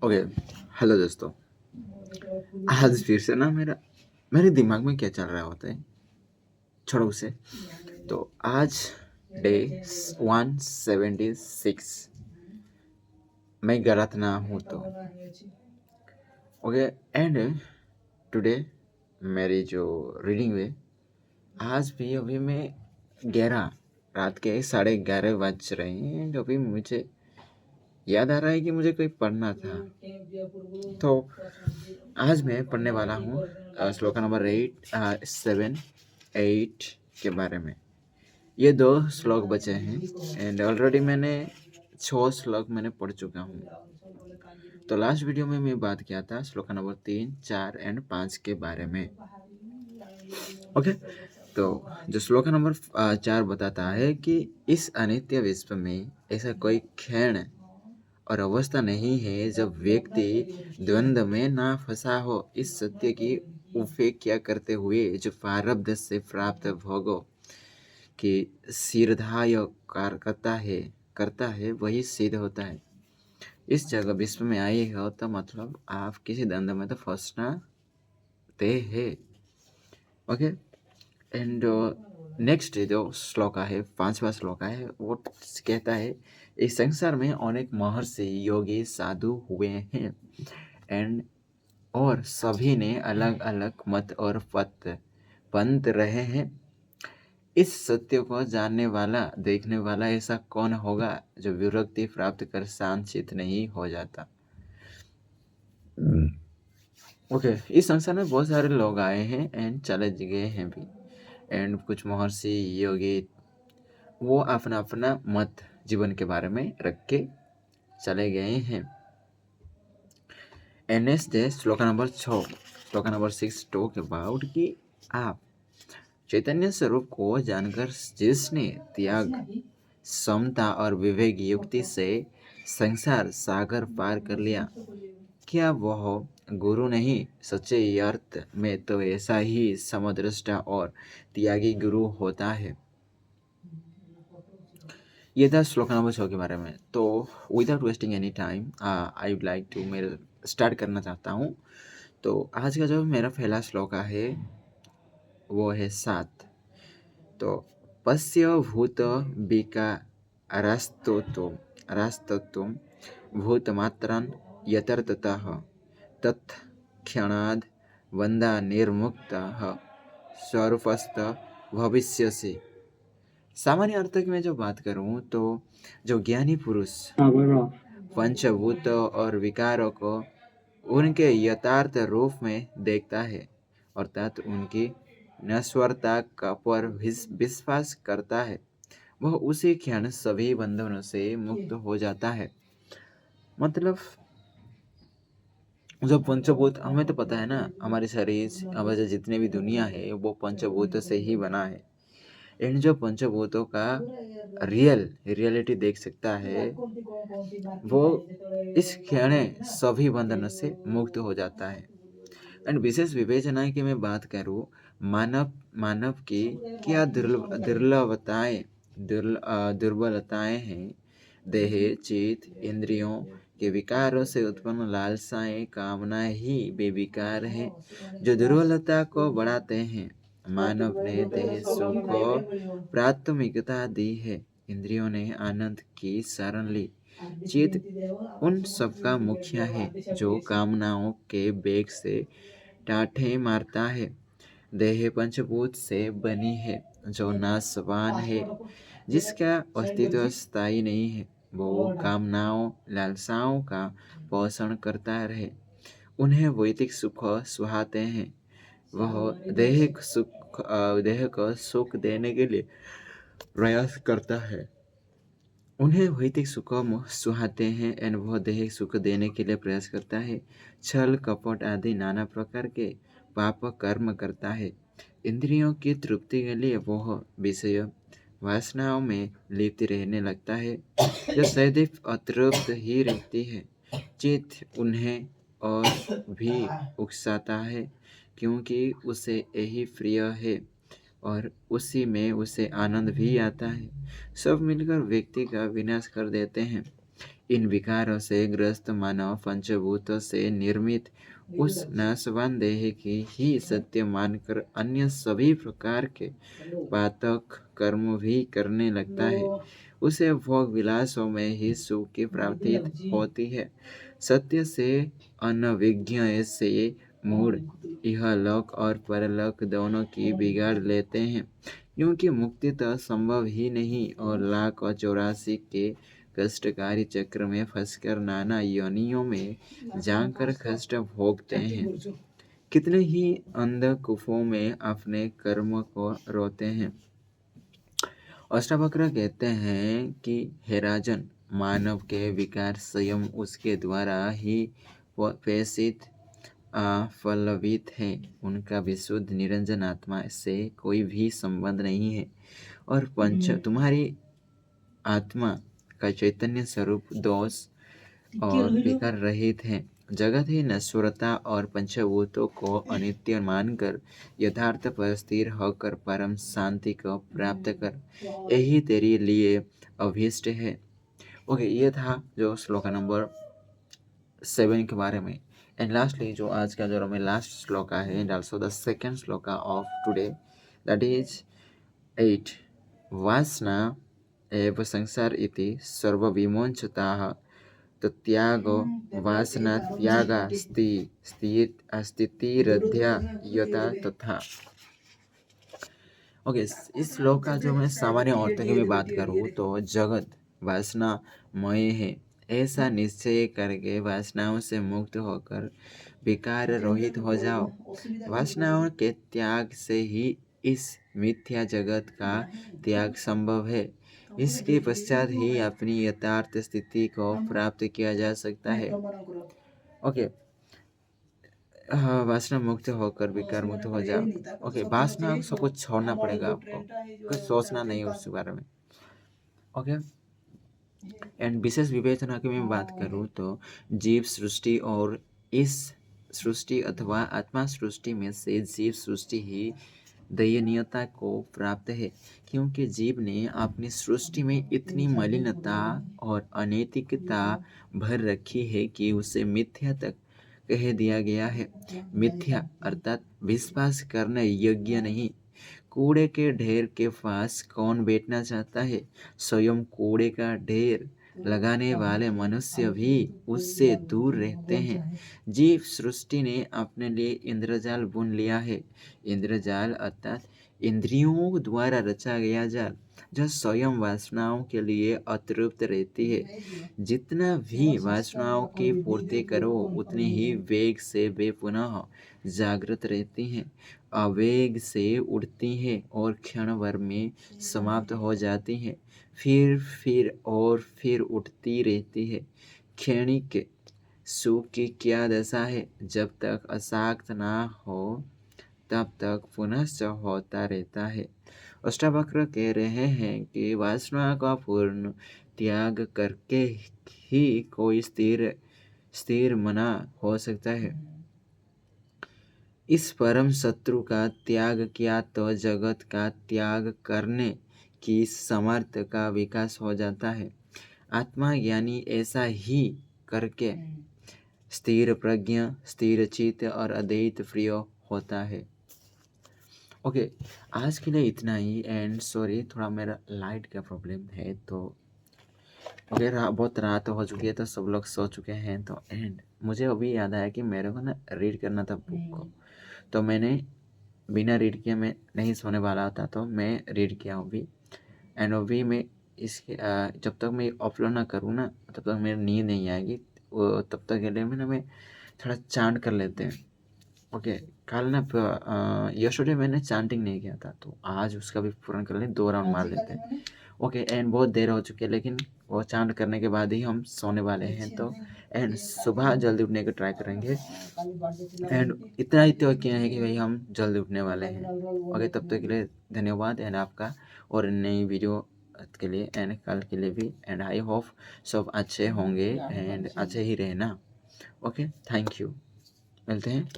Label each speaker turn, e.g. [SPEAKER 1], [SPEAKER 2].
[SPEAKER 1] Okay. Hello दोस्तों। आज फिर से ना मेरे दिमाग में क्या चल रहा होता है, छोड़ो उसे। तो आज डे 176 मैं गलत ना हूँ तो। ओके। एंड टुडे मेरी जो रीडिंग है, आज भी अभी मैं 11 रात के 11:30 बज रहे हैं एंड अभी मुझे याद आ रहा है कि मुझे कोई पढ़ना था। तो आज मैं पढ़ने वाला हूँ श्लोक नंबर 7, 8 के बारे में। ये 2 श्लोक बचे हैं एंड ऑलरेडी मैंने 6 श्लोक पढ़ चुका हूँ। तो लास्ट वीडियो में मैं बात किया था श्लोक नंबर 3, 4 एंड 5 के बारे में। ओके। तो जो श्लोक नंबर 4 बताता है कि इस अनित्य विश्व में ऐसा कोई क्षण और अवस्था नहीं है जब व्यक्ति द्वंद्व में ना फंसा हो। इस सत्य की उपेक्षा करते हुए जो प्रारब्ध से प्राप्त भोगों की सिरधाय करता है वही सिद्ध होता है। इस जगह विश्व में आए हो तो मतलब आप किसी द्वंद्व में तो फंसना ते है। ओके। एंड नेक्स्ट जो श्लोक है, 5वां श्लोक है, वो कहता है इस संसार में अनेक महर्षि योगी साधु हुए हैं एंड और सभी ने अलग अलग मत और पंथ रहे हैं। इस सत्य को जानने वाला देखने वाला ऐसा कौन होगा जो विरक्ति प्राप्त कर शांत चित्त नहीं हो जाता। ओके। इस संसार में बहुत सारे लोग आए हैं एंड चले गए हैं भी एंड कुछ महर्षि योगी वो अपना अपना मत जीवन के बारे में रख के चले गए हैं। नेक्स्ट है श्लोक नंबर 6, श्लोक नंबर 6 टॉक अबाउट कि आप चैतन्य स्वरूप को जानकर जिसने त्याग समता और विवेक युक्ति से संसार सागर पार कर लिया, क्या वह गुरु नहीं? सच्चे अर्थ में तो ऐसा ही समदृष्टा और त्यागी गुरु होता है। ये था श्लोक नंबर 6 के बारे में। तो without wasting any time I would like to मैं स्टार्ट करना चाहता हूँ। तो आज का जो मेरा पहला श्लोक है वो है 7। तो पश्य भूत विकारस्तत्व भूतमात्रं यथार्थतः तत्क्षणाद् वंदा निर्मुक्तः स्वरूपस्थ भविष्यसि। सामान्य अर्थ की मैं जो बात करूं तो जो ज्ञानी पुरुष पंचभूत और विकारों को उनके यथार्थ रूप में देखता है अर्थात उनकी नश्वरता का पर विश्वास करता है, वह उसी क्षण सभी बंधनों से मुक्त हो जाता है। मतलब जो पंचभूत हमें तो पता है ना, हमारे शरीर हमारे जितने भी दुनिया है वो पंचभूत से ही बना है। इन जो पंचभूतों का रियलिटी देख सकता है वो इस क्षण सभी बंधनों से मुक्त हो जाता है। एंड विशेष विवेचना की मैं बात करूँ, मानव की क्या दुर्बलताएं हैं। देह चित्त इंद्रियों के विकारों से उत्पन्न लालसाएं कामनाएं ही बेविकार हैं जो दुर्बलता को बढ़ाते हैं। मानव ने देह सुख को प्राथमिकता दी है, इंद्रियों ने आनंद की शरण ली, चित्त उन सबका मुखिया है जो कामनाओं के बेग से टाठे मारता है। देह पंचभूत से बनी है जो नाशवान है, जिसका अस्तित्व स्थायी नहीं है। वो कामनाओं लालसाओं का पोषण करता रहे, उन्हें वैदिक सुख सुहाते हैं। वह देह को सुख देने के लिए प्रयास करता है, उन्हें वैदिक सुख सुहाते हैं एंड वह देह सुख देने के लिए प्रयास करता है। छल कपट आदि नाना प्रकार के पाप कर्म करता है। इंद्रियों की तृप्ति के लिए वह विषय वासनाओं में लिप्त रहने लगता है जो सदैव अतृप्त ही रहती है। चित्त उन्हें और भी उकसाता है क्योंकि उसे यही प्रिय है और उसी में उसे आनंद भी आता है। सब मिलकर व्यक्ति का विनाश कर देते हैं। इन विकारों से ग्रस्त मानव पंचभूतों से निर्मित उस नाशवान देह की ही सत्य मानकर अन्य सभी प्रकार के पातक कर्म भी करने लगता है। उसे भोग विलासों में ही सुख की प्राप्ति होती है। सत्य से अनभिज्ञ से मूढ़ इहलोक और परलोक दोनों की बिगाड़ लेते हैं, क्योंकि मुक्ति तो संभव ही नहीं और लाख और 84 के कष्टकारी चक्र में फंसकर नाना योनियों में जाकर कष्ट भोगते हैं। कितने ही अंधकूपों में अपने कर्म को रोते हैं। अष्टावक्र कहते हैं कि हे राजन, मानव के विकार स्वयं उसके द्वारा ही प्रेषित फलवित है। उनका विशुद्ध निरंजन आत्मा से कोई भी संबंध नहीं है और तुम्हारी आत्मा का चैतन्य स्वरूप दोष और विकार रहित है। जगत ही नश्वरता और पंचभूतों को अनित्य मानकर यथार्थ पर स्थिर होकर परम शांति को प्राप्त कर, यही तेरे लिए अभीष्ट है। ओके, ये था जो श्लोका नंबर 7 के बारे में। एंड लास्टली जो आज का जो हमें लास्ट श्लोका है, and also the second shloka of today, that is 8। वासना एव संसार इति सर्वविमोचताः तत्यागो वासना स्थितिरध्या यथा तथा। ओके, इस श्लोक का जो मैं सामान्य औरतों की भी बात करूँ तो जगत वासनामय है, ऐसा निश्चय करके वासनाओं से मुक्त होकर विकार रहित हो जाओ। वासनाओं के त्याग से ही इस मिथ्या जगत का त्याग संभव है। इसके पश्चात ही अपनी यथार्थ स्थिति को प्राप्त किया जा सकता है। ओके, वासना मुक्त होकर विकार मुक्त हो जाओ। ओके, वासना सब कुछ छोड़ना पड़ेगा आपको, कुछ सोचना नहीं उस बारे में। ओके, एंड विशेष विवेचना की मैं बात करूँ तो जीव सृष्टि और इस सृष्टि अथवा आत्मा सृष्टि में से जीव सृष्टि ही दयनीयता को प्राप्त है, क्योंकि जीव ने अपनी सृष्टि में इतनी मलिनता और अनैतिकता भर रखी है कि उसे मिथ्या तक कह दिया गया है। मिथ्या अर्थात विश्वास करने योग्य नहीं। कूड़े के ढेर के पास कौन बैठना चाहता है? स्वयं कूड़े का ढेर लगाने वाले मनुष्य भी उससे दूर रहते हैं। जीव सृष्टि ने अपने लिए इंद्रजाल बुन लिया है। इंद्रजाल अर्थात इंद्रियों द्वारा रचा गया जाल, जो स्वयं वासनाओं के लिए अतृप्त रहती है। जितना भी वासनाओं की पूर्ति करो, उतनी ही वेग से वे पुनः जागृत रहती हैं, आवेग से उठती हैं और क्षण भर में समाप्त हो जाती हैं, फिर और फिर उठती रहती है। क्षणिक सुख की क्या दशा है? जब तक अशाक्त ना हो तब तक पुनश्च होता रहता है। अष्टावक्र कह रहे हैं कि वासना का पूर्ण त्याग करके ही कोई स्थिर मना हो सकता है। इस परम शत्रु का त्याग किया तो जगत का त्याग करने की सामर्थ्य का विकास हो जाता है। आत्मा ज्ञानी ऐसा ही करके स्थिर प्रज्ञ, स्थिर चित्त और अद्वैत प्रिय होता है। ओके, आज के लिए इतना ही। एंड सॉरी, थोड़ा मेरा लाइट का प्रॉब्लम है, तो ओके, बहुत रात हो चुकी है तो सब लोग सो चुके हैं। तो एंड मुझे अभी याद आया कि मेरे को ना रीड करना था बुक को, तो मैंने बिना रीड किए मैं नहीं सोने वाला था, तो मैं रीड किया अभी। एंड अभी मैं इसके जब तक मैं अपलोड ना करूँ ना, तब तक मेरी नींद नहीं आएगी। तब तक के लिए मैं थोड़ा चांट कर लेते हैं। ओके, कल ना यस्टरडे मैंने चांटिंग नहीं किया था, तो आज उसका भी पूर्ण कर लें, 2 राउंड मार लेते हैं। ओके, एंड बहुत देर हो चुकी है, लेकिन वो चांट करने के बाद ही हम सोने वाले हैं। तो एंड सुबह जल्दी उठने की ट्राई करेंगे। एंड इतना ही तो क्या है कि भाई हम जल्दी उठने वाले हैं। ओके, तब तक के लिए धन्यवाद एंड आपका, और नई वीडियो के लिए एंड कल के लिए भी। एंड आई होप सब अच्छे होंगे एंड अच्छे ही रहना। ओके, थैंक यू, मिलते हैं।